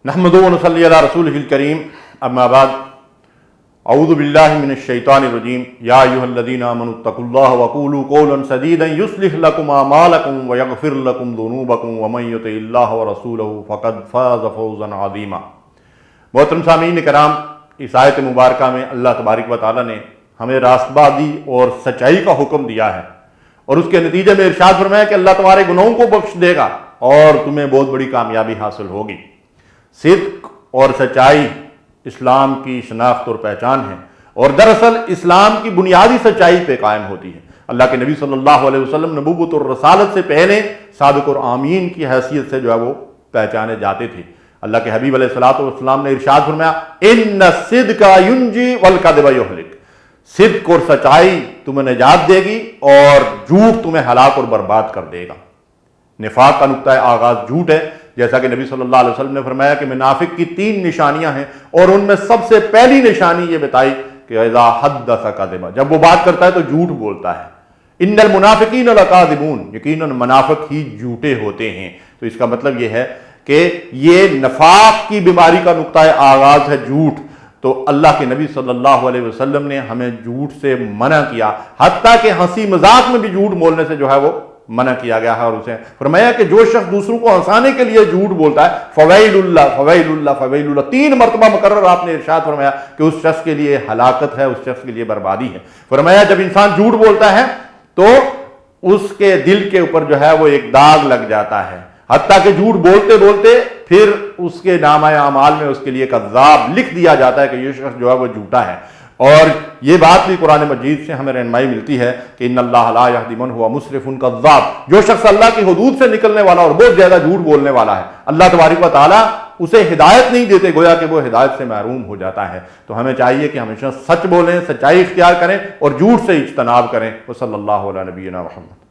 नहमदुहु व नसल्ली अला रसूलिहिल करीम, अम्मा बाद, अऊज़ु बिल्लाहि मिनश शैतानिर रजीम, या अय्युहल्लज़ीना आमनुत्तकुल्लाह वक़ूलू क़ौलन सदीदन युस्लिह लकुम अमालकुम व यग़फिर लकुम ज़ुनूबकुम व मन युतिइल्लाह व रसूलहु फ़क़द फ़ाज़ फ़ौज़न अज़ीमा। मोहतरम सामीन कराम, इस आयत मुबारका में अल्लाह तबारक व तआला ने हमें रास्तबाज़ी और सच्चाई का हुक्म दिया है और उसके नतीजे में इरशाद फरमाया कि अल्लाह तुम्हारे गुनाहों को बख्श देगा और तुम्हें बहुत बड़ी कामयाबी हासिल होगी। सिद्क और सच्चाई इस्लाम की शनाख्त और पहचान है और दरअसल इस्लाम की बुनियादी सच्चाई पे कायम होती है। अल्लाह के नबी सल्लल्लाहु अलैहि वसल्लम नबूवत और रसालत से पहले सादिक और आमीन की हैसियत से जो है वो पहचाने जाते थे। अल्लाह के हबीब अलैहिस्सलातु वस्सलाम ने इरशाद फरमाया, इन्न सिद्का युंजी वल कज़्ब युहलिक, सिद्क और सच्चाई तुम्हें निजात देगी और झूठ तुम्हें हलाक और बर्बाद कर देगा। निफाक का नुक्ता आगाज झूठ है, जैसा कि नबी सल्लल्लाहु अलैहि वसल्लम ने फरमाया कि मुनाफिक की 3 निशानियां हैं और उनमें सबसे पहली निशानी ये बताई कि इज़ा हद्दस कज़िबा, जब वो बात करता है तो झूठ बोलता है। इन्नल मुनाफिकीन लकाज़िबून, यकीनन मुनाफिक ही झूठे होते हैं। तो इसका मतलब ये है कि ये नफाक की बीमारी का नुक्ता आगाज है झूठ। तो अल्लाह के नबी सल्लल्लाहु अलैहि वसल्लम ने हमें झूठ से मना किया, हत्ता कि हंसी मजाक में भी झूठ बोलने से जो है वो मना किया गया है। और उसे फरमाया कि जो शख्स दूसरों को हंसाने के लिए झूठ बोलता है, फवैलुल्लाह फवैलुल्लाह फवैलुल्लाह, 3 मरतबा मुकर्रर आपने इरशाद फरमाया कि उस शख्स के लिए हलाकत है, उस शख्स के लिए बर्बादी है। फरमाया जब इंसान झूठ बोलता है तो उसके दिल के ऊपर जो है वो एक दाग लग जाता है, हत्ता कि झूठ बोलते बोलते फिर उसके नामा अमाल में उसके लिए कज़्ज़ाब लिख दिया जाता है कि ये शख्स जो है वो झूठा है। और ये बात भी कुरान मजीद से हमें रहनुमाई मिलती है कि इन्नल्लाह ला यहदी मन हुवा मुस्रिफुन कज़्ज़ाब, जो शख्स अल्लाह की हुदूद से निकलने वाला और बहुत ज्यादा झूठ बोलने वाला है, अल्लाह तबारक व तआला उसे हिदायत नहीं देते, गोया कि वो हिदायत से महरूम हो जाता है। तो हमें चाहिए कि हमेशा सच बोलें, सच्चाई इख्तियार करें और झूठ से इज्तनाब करें। वसल्लल्लाहु अला नबीना मुहम्मद।